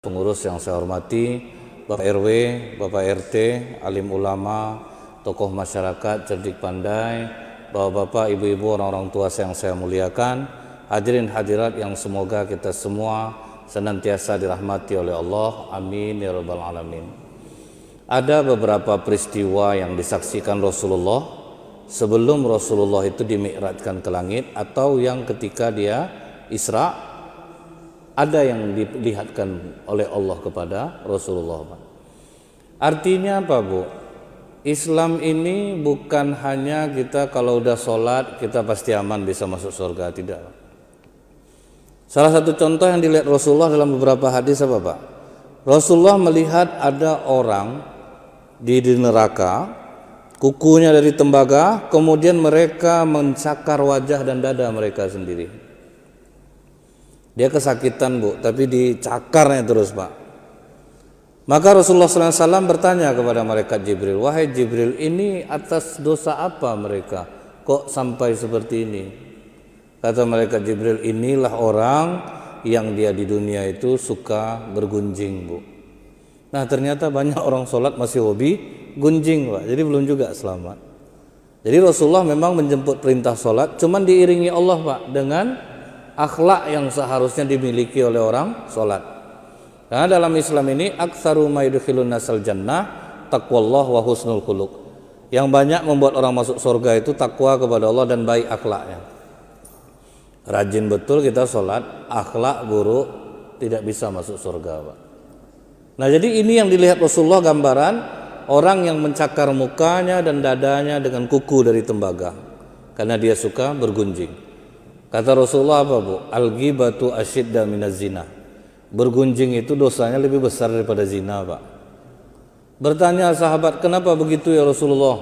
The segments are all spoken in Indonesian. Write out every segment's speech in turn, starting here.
Pengurus yang saya hormati, Bapak RW, Bapak RT, alim ulama, tokoh masyarakat, cerdik pandai, bapak-bapak, ibu-ibu, orang-orang tua yang saya muliakan, hadirin hadirat yang semoga kita semua senantiasa dirahmati oleh Allah, amin ya rabbal alamin. Ada beberapa peristiwa yang disaksikan Rasulullah sebelum Rasulullah itu dimi'rajkan ke langit, atau yang ketika dia Isra, ada yang dilihatkan oleh Allah kepada Rasulullah. Artinya apa, Bu? Islam ini bukan hanya kita kalau udah sholat kita pasti aman bisa masuk surga, tidak. Salah satu contoh yang dilihat Rasulullah dalam beberapa hadis apa, Pak? Rasulullah melihat ada orang di neraka, kukunya dari tembaga, kemudian mereka mencakar wajah dan dada mereka sendiri. Dia kesakitan, Bu, tapi dicakarnya terus, Pak. Maka Rasulullah SAW bertanya kepada malaikat Jibril, wahai Jibril, ini atas dosa apa mereka kok sampai seperti ini? Kata malaikat Jibril, inilah orang yang dia di dunia itu suka bergunjing, Bu. Nah, ternyata banyak orang sholat masih hobi gunjing, Pak. Jadi belum juga selamat. Jadi Rasulullah memang menjemput perintah sholat, cuman diiringi Allah, Pak, dengan akhlak yang seharusnya dimiliki oleh orang sholat. Karena dalam Islam ini aktsaru ma yudkhilun nasal jannah taqwallah wa husnul khuluq. Yang banyak membuat orang masuk surga itu takwa kepada Allah dan baik akhlaknya. Rajin betul kita sholat, akhlak buruk tidak bisa masuk surga, Pak. Nah, jadi ini yang dilihat Rasulullah, gambaran orang yang mencakar mukanya dan dadanya dengan kuku dari tembaga karena dia suka bergunjing. Kata Rasulullah apa, Bu? Al-ghibatu asyidda minaz zina. Bergunjing itu dosanya lebih besar daripada zina, Pak. Bertanya sahabat, kenapa begitu ya Rasulullah?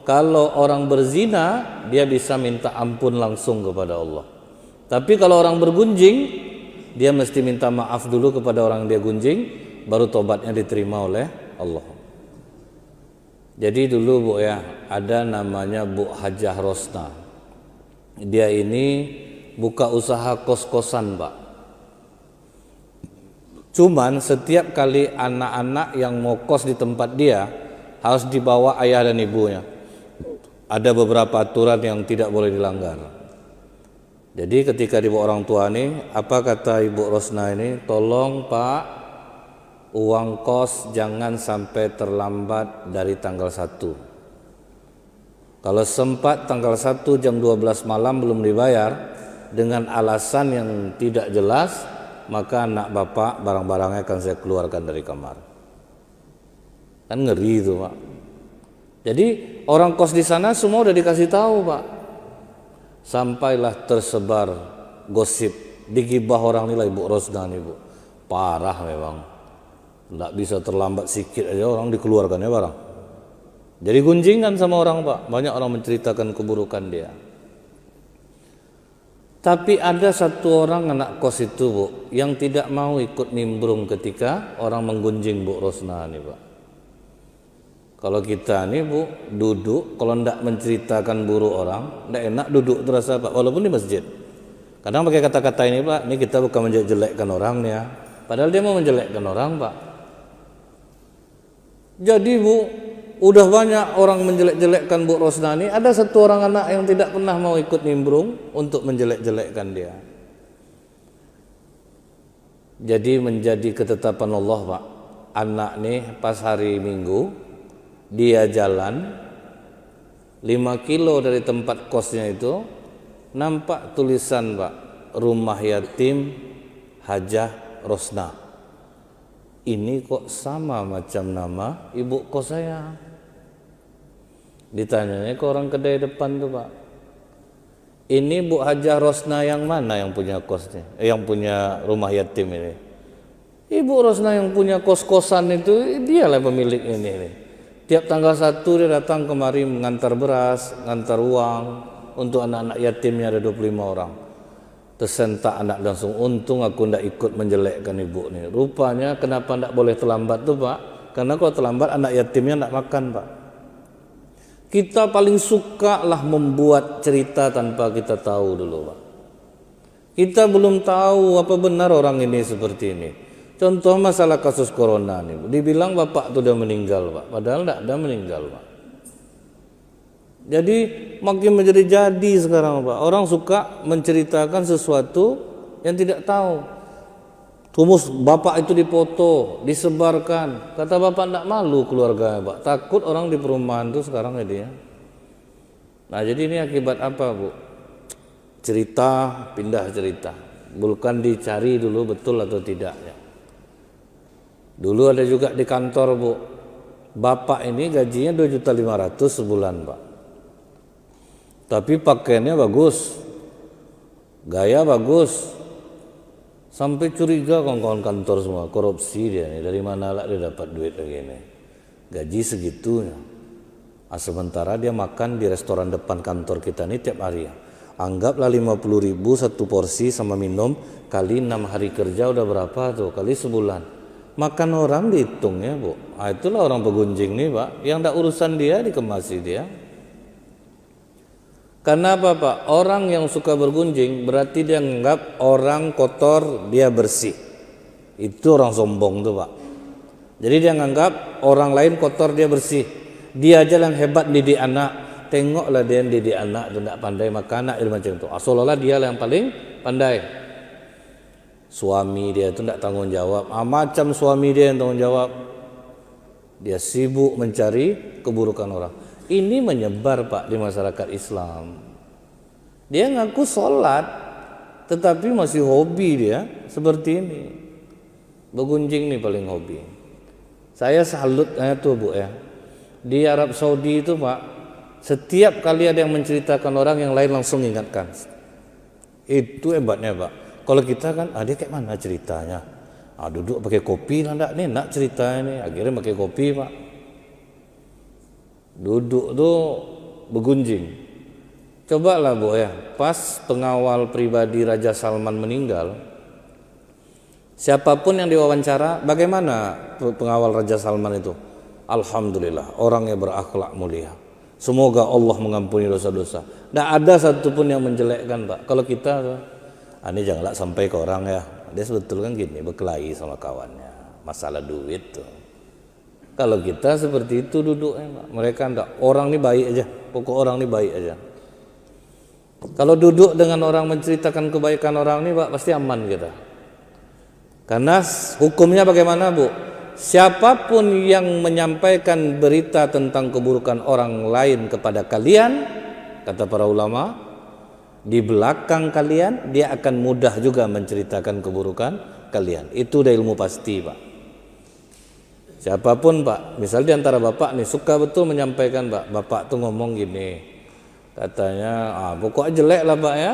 Kalau orang berzina, dia bisa minta ampun langsung kepada Allah. Tapi kalau orang bergunjing, dia mesti minta maaf dulu kepada orang dia gunjing, baru tobatnya diterima oleh Allah. Jadi dulu, Bu, ya, ada namanya Bu Hajah Rosna. Dia ini buka usaha kos-kosan, Pak. Cuman setiap kali anak-anak yang mau kos di tempat dia harus dibawa ayah dan ibunya. Ada beberapa aturan yang tidak boleh dilanggar. Jadi ketika dibawa orang tua nih, apa kata Ibu Rosna ini? Tolong, Pak, uang kos jangan sampai terlambat dari tanggal 1. Kalau sempat tanggal 1 jam 12 malam belum dibayar dengan alasan yang tidak jelas, maka anak bapak barang-barangnya akan saya keluarkan dari kamar. Kan ngeri itu, Pak. Jadi orang kos di sana semua udah dikasih tahu, Pak. Sampailah tersebar gosip, digibah orang nilai Ibu Rosna nih, Bu. Parah memang. Nggak bisa terlambat sikit aja orang dikeluarkannya barang. Jadi gunjingan sama orang, Pak. Banyak orang menceritakan keburukan dia. Tapi ada satu orang anak kos itu, Bu, yang tidak mau ikut nimbrung ketika orang menggunjing Bu Rosna nih, Pak. Kalau kita nih, Bu, duduk, kalau tidak menceritakan buruk orang, tidak enak duduk terasa, Pak, walaupun di masjid. Kadang pakai kata-kata ini, Pak, ini kita bukan menjelekkan orang nih ya. Padahal dia mau menjelekkan orang, Pak. Jadi, Bu, udah banyak orang menjelek-jelekkan Bu Rosna ini, ada satu orang anak yang tidak pernah mau ikut nimbrung untuk menjelek-jelekkan dia. Jadi menjadi ketetapan Allah, Pak. Anak nih pas hari Minggu, dia jalan 5 kilo dari tempat kosnya itu, nampak tulisan, Pak, Rumah Yatim Hajah Rosna. Ini kok sama macam nama ibu kos saya. Ditanyanya ke orang kedai depan tuh, Pak, ini Bu Hajah Rosna yang mana yang punya kosnya, yang punya rumah yatim ini? Ibu Rosna yang punya kos-kosan itu, dialah pemilik ini. Tiap tanggal 1 dia datang kemari mengantar beras, mengantar uang untuk anak-anak yatimnya, ada 25 orang. Tersentak anak langsung, untung aku ndak ikut menjelekkan ibu nih. Rupanya kenapa ndak boleh terlambat tuh, Pak? Karena kalau terlambat anak yatimnya ndak makan, Pak. Kita paling suka lah membuat cerita tanpa kita tahu dulu, Pak. Kita belum tahu apa benar orang ini seperti ini. Contoh masalah kasus corona nih, dibilang bapak tuh udah meninggal pak, padahal enggak ada meninggal pak. Jadi makin menjadi jadi sekarang pak, orang suka menceritakan sesuatu yang tidak tahu. Tumus bapak itu dipoto, disebarkan, kata bapak enggak malu keluarganya pak, takut orang di perumahan tuh sekarang ini ya. Nah jadi ini akibat apa bu? Cerita, pindah cerita, bukan dicari dulu betul atau tidaknya. Dulu ada juga di kantor bu, bapak ini gajinya 2.500.000 sebulan pak, tapi pakaiannya bagus, gaya bagus, sampai curiga kawan-kawan kantor semua, korupsi dia nih, dari mana lah dia dapat duit begini, gaji segitunya. Sementara dia makan di restoran depan kantor kita nih tiap hari ya. Anggaplah 50.000 satu porsi sama minum, kali 6 hari kerja udah berapa tuh, kali sebulan. Makan orang dihitung ya bu. Nah, itulah orang pegunjing nih pak, yang tak urusan dia dikemasi dia. Karena apa pak? Orang yang suka bergunjing berarti dia anggap orang kotor dia bersih. Itu orang sombong tuh pak. Jadi dia anggap orang lain kotor dia bersih. Dia aja yang hebat didik anak. Tengoklah dia yang didik anak itu tidak pandai makan anak macam itu. Seolah-olah dia yang paling pandai. Suami dia itu tidak tanggung jawab, macam suami dia yang tanggung jawab. Dia sibuk mencari keburukan orang. Ini menyebar pak di masyarakat Islam. Dia ngaku sholat, tetapi masih hobi dia seperti ini. Begunjing nih paling hobi. Saya salut tuh bu ya. Di Arab Saudi itu pak, setiap kali ada yang menceritakan orang yang lain langsung ingatkan. Itu hebatnya pak. Kalau kita kan, dia kayak mana ceritanya? Duduk pakai kopi lah enggak nih, nak ceritanya nih. Akhirnya pakai kopi pak. Duduk tuh begunjing. Cobalah bu ya, pas pengawal pribadi Raja Salman meninggal, siapapun yang diwawancara, bagaimana pengawal Raja Salman itu? Alhamdulillah, orangnya berakhlak mulia. Semoga Allah mengampuni dosa-dosa. Tidak ada satupun yang menjelekkan pak. Kalau kita ini janganlah sampai ke orang ya. Dia sebetulnya kan gini, berkelahi sama kawannya, masalah duit tuh. Kalau kita seperti itu duduknya, mereka enggak. Orang ini baik aja, pokok orang ini baik aja. Kalau duduk dengan orang menceritakan kebaikan orang ini, pak, pasti aman kita. Karena hukumnya bagaimana bu? Siapapun yang menyampaikan berita tentang keburukan orang lain kepada kalian, kata para ulama, di belakang kalian dia akan mudah juga menceritakan keburukan kalian. Itu udah ilmu pasti pak. Siapapun pak, misal di antara bapak nih suka betul menyampaikan pak, bapak tuh ngomong gini, katanya pokoknya jelek lah pak ya.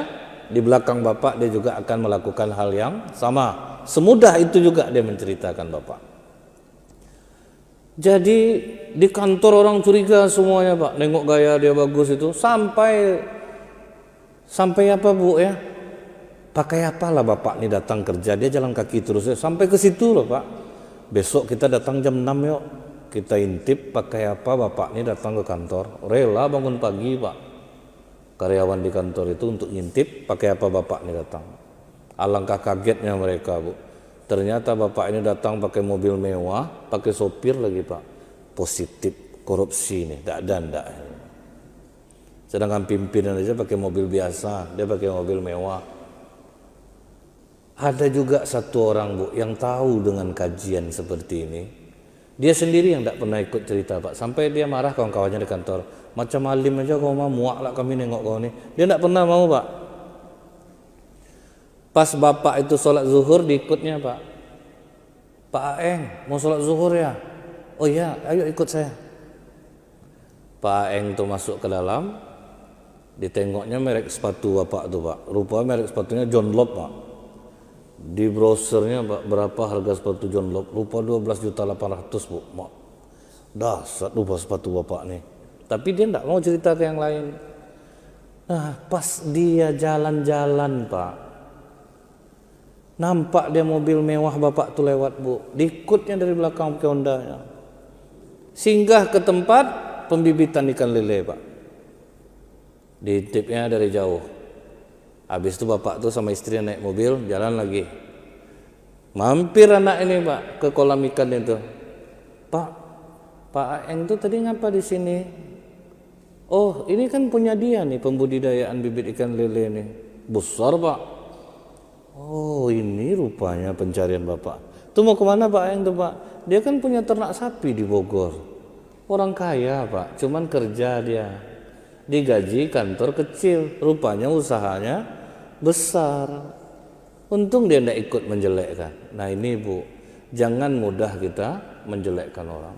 Di belakang bapak dia juga akan melakukan hal yang sama. Semudah itu juga dia menceritakan bapak. Jadi di kantor orang curiga semuanya pak, nengok gaya dia bagus itu, sampai apa bu ya, pakai apalah bapak nih datang kerja, dia jalan kaki terus ya, sampai ke situ loh pak. Besok kita datang jam 6 yuk, kita intip pakai apa bapak nih datang ke kantor, rela bangun pagi pak, karyawan di kantor itu untuk ngintip pakai apa bapak nih datang. Alangkah kagetnya mereka bu, ternyata bapak ini datang pakai mobil mewah, pakai sopir lagi pak. Positif korupsi nih, ndak. Sedangkan pimpinan aja pakai mobil biasa, dia pakai mobil mewah. Ada juga satu orang bu yang tahu dengan kajian seperti ini. Dia sendiri yang tidak pernah ikut cerita pak, sampai dia marah kawan-kawannya di kantor. Macam alim aja kau mau, muak lah kami nengok kau nih. Dia tidak pernah mau pak. Pas bapak itu sholat zuhur diikutnya pak. Pak Aeng mau sholat zuhur ya? Oh iya, ayo ikut saya. Pak Aeng tuh masuk ke dalam. Ditengoknya merek sepatu bapak tuh pak, rupanya merek sepatunya John Lobb pak. Di brosurnya pak, berapa harga sepatu John Lobb? Rupa 12.800.000 bu. Dasar lupa sepatu bapak nih. Tapi dia tidak mau cerita ke yang lain. Nah pas dia jalan-jalan pak, nampak dia mobil mewah bapak tuh lewat bu, diikutnya dari belakang pakai Hondanya. Singgah ke tempat pembibitan ikan lele pak. Diintipnya dari jauh. Habis itu bapak tuh sama istrinya naik mobil jalan lagi. Mampir anak ini Pak ke kolam ikan itu. Pak Aeng tuh tadi ngapa di sini? Oh, ini kan punya dia nih pembudidayaan bibit ikan lele ini. Besar Pak. Oh, ini rupanya pencarian Bapak. Tuh mau kemana Pak Aeng tuh Pak? Dia kan punya ternak sapi di Bogor. Orang kaya Pak, cuman kerja dia. Digaji kantor kecil, rupanya usahanya besar. Untung dia tidak ikut menjelekkan. Nah ini Bu, jangan mudah kita menjelekkan orang.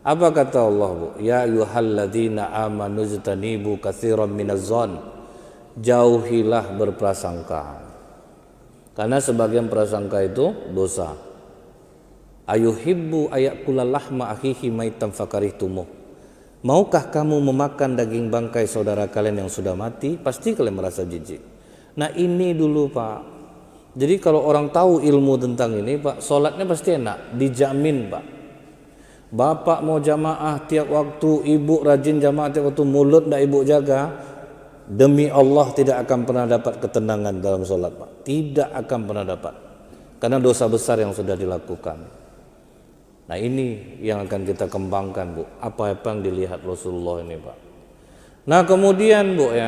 Apa kata Allah Bu? Ya ayyuhalladzina amanu jtanibu katsiran minaz-zon. Jauhilah berprasangka. Karena sebagian prasangka itu dosa. Ayuhibbu ayakula lahma akhihi maitan fakarihtumuh. Maukah kamu memakan daging bangkai saudara kalian yang sudah mati? Pasti kalian merasa jijik. Nah ini dulu Pak. Jadi kalau orang tahu ilmu tentang ini Pak, sholatnya pasti enak, dijamin Pak. Bapak mau jamaah tiap waktu, ibu rajin jamaah tiap waktu, mulut tidak ibu jaga, demi Allah tidak akan pernah dapat ketenangan dalam sholat Pak. Tidak akan pernah dapat. Karena dosa besar yang sudah dilakukan. Nah ini yang akan kita kembangkan Bu, apa yang dilihat Rasulullah ini Pak. Nah kemudian Bu ya,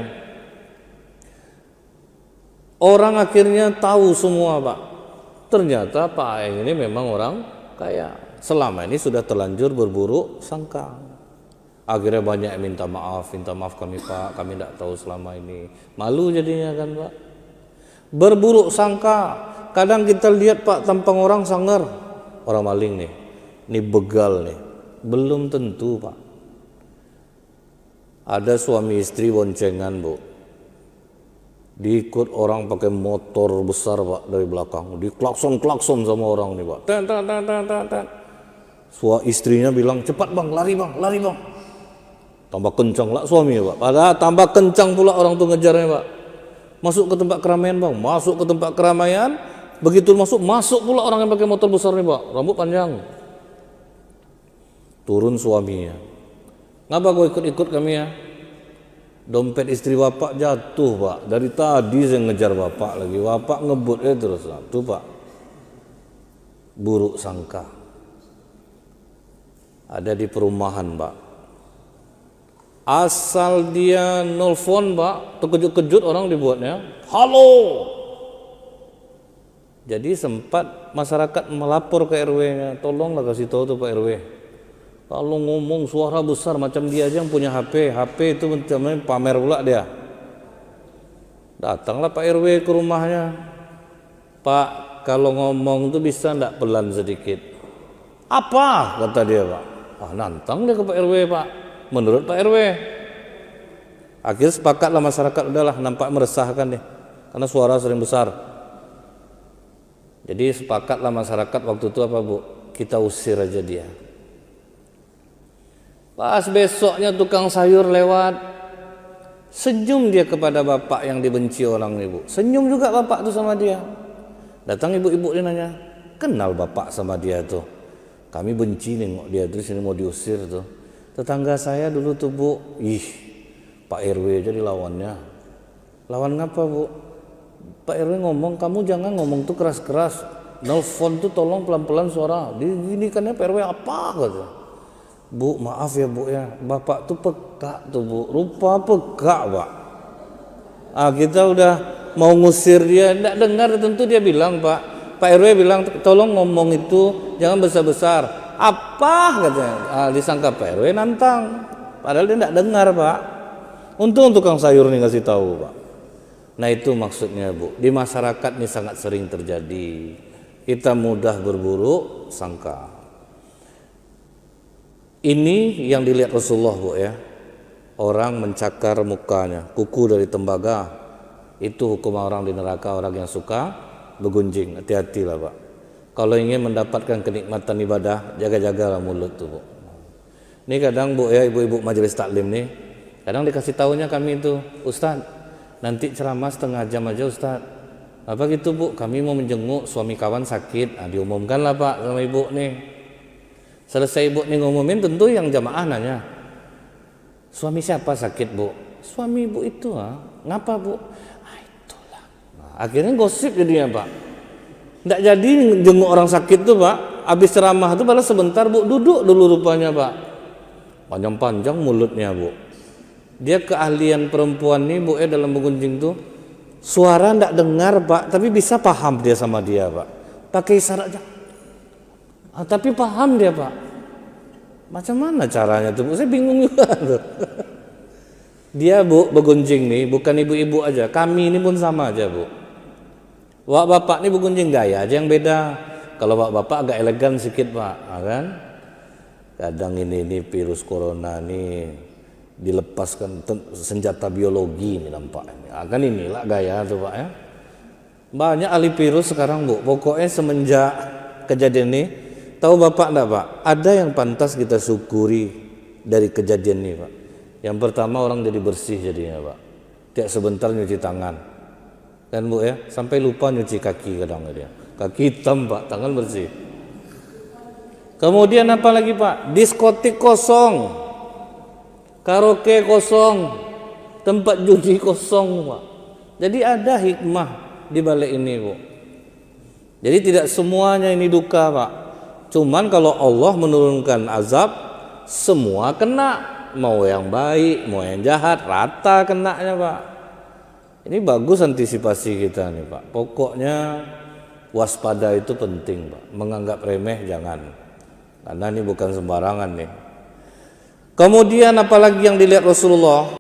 orang akhirnya tahu semua Pak. Ternyata Pak Aeng ini memang orang kaya. Selama ini sudah terlanjur berburuk sangka. Akhirnya banyak yang minta maaf kami Pak, kami tidak tahu selama ini. Malu jadinya kan Pak. Berburuk sangka. Kadang kita lihat Pak tampang orang sangar, orang maling nih. Ini begal nih, belum tentu Pak. Ada suami istri boncengan Bu, diikut orang pakai motor besar Pak dari belakang, diklakson sama orang nih Pak. Ten. Istrinya bilang cepat bang, lari bang. Tambah kencang lah suami Pak. Padahal tambah kencang pula orang tuh ngejarnya Pak. Masuk ke tempat keramaian bang, begitu masuk pula orang yang pakai motor besar nih Pak, rambut panjang. Turun suaminya. Ngapa kau ikut kami ya? Dompet istri bapak jatuh Pak. Dari tadi saya ngejar bapak lagi. Bapak ngebut terus. Tuh Pak. Buruk sangka. Ada di perumahan Pak. Asal dia nelfon Pak, terkejut-kejut orang dibuatnya. Halo. Jadi sempat masyarakat melapor ke RW-nya. Tolonglah kasih tahu tuh Pak RW. Kalau ngomong suara besar macam dia aja yang punya HP itu macam pamer pula dia. Datanglah Pak RW ke rumahnya. Pak, kalau ngomong tuh bisa enggak pelan sedikit? Apa? Kata dia Pak. Nantang dia ke Pak RW Pak. Menurut Pak RW. Akhirnya sepakatlah masyarakat, udahlah nampak meresahkan deh. Karena suara sering besar. Jadi sepakatlah masyarakat waktu itu apa Bu? Kita usir aja dia. Pas besoknya tukang sayur lewat, senyum dia kepada bapak yang dibenci orang ibu. Senyum juga bapak tuh sama dia. Datang ibu-ibu dia nanya, kenal bapak sama dia tuh? Kami benci nengok dia tuh, sini mau diusir tuh. Tetangga saya dulu tuh Bu, Pak RW jadi lawannya. Lawan ngapa Bu? Pak RW ngomong, kamu jangan ngomong tuh keras-keras. Nelfon tuh tolong pelan-pelan suara. Diginikannya Pak RW apa gitu. Bu, maaf ya Bu ya, bapak tuh peka tuh Bu, rupa peka Pak. Kita udah mau ngusir dia, enggak dengar, tentu dia bilang Pak RW bilang tolong ngomong itu jangan besar-besar. Apa katanya? Disangka Pak RW nantang, padahal dia enggak dengar Pak. Untung tukang sayur nih ngasih tahu Pak. Nah itu maksudnya Bu, di masyarakat ini sangat sering terjadi. Kita mudah berburuk sangka. Ini yang dilihat Rasulullah Bu ya. Orang mencakar mukanya, kuku dari tembaga. Itu hukum orang di neraka, orang yang suka bergunjing. Hati-hatilah Pak. Kalau ingin mendapatkan kenikmatan ibadah, jaga-jagalah mulut tuh Bu. Ini kadang Bu ya, ibu-ibu majelis taklim nih, kadang dikasih tahunya kami itu, Ustaz, nanti ceramah setengah jam aja Ustaz. Apa gitu Bu? Kami mau menjenguk suami kawan sakit. Diumumkanlah Pak sama ibu nih. Selesai ibu nih ngumumin, tentu yang jamaah nanya, suami siapa sakit Bu? Suami ibu itu ngapa Bu? Itulah. Akhirnya gosip jadinya Pak. Nggak jadi jenguk orang sakit tuh Pak. Habis ceramah tuh balas sebentar Bu, duduk dulu rupanya Pak. Panjang-panjang mulutnya Bu. Dia keahlian perempuan nih Bu dalam menggunjing tuh. Suara nggak dengar Pak, tapi bisa paham dia sama dia Pak. Pakai isyarat aja. Tapi paham dia Pak. Macam mana caranya tuh Bu? Saya bingung juga tuh. Dia Bu begunjing nih, bukan ibu-ibu aja. Kami ini pun sama aja Bu. Wak bapak nih begunjing gaya aja yang beda. Kalau wak bapak agak elegan sedikit Pak, kan? Kadang ini virus corona nih dilepaskan senjata biologi ini nampaknya. Kan inilah gaya tuh Pak ya. Banyak ahli virus sekarang Bu. Pokoknya semenjak kejadian ini, tahu Bapak enggak Pak? Ada yang pantas kita syukuri dari kejadian ini Pak. Yang pertama orang jadi bersih jadinya Pak. Tiap sebentar nyuci tangan. Kan Bu ya, sampai lupa nyuci kaki kadang dia. Kaki hitam Pak, tangan bersih. Kemudian apa lagi Pak? Diskotik kosong, karaoke kosong, tempat judi kosong Pak. Jadi ada hikmah di balik ini Bu. Jadi tidak semuanya ini duka Pak. Cuman kalau Allah menurunkan azab, semua kena. Mau yang baik, mau yang jahat, rata kenanya Pak. Ini bagus antisipasi kita nih Pak. Pokoknya waspada itu penting Pak. Menganggap remeh jangan. Karena ini bukan sembarangan nih. Kemudian apalagi yang dilihat Rasulullah?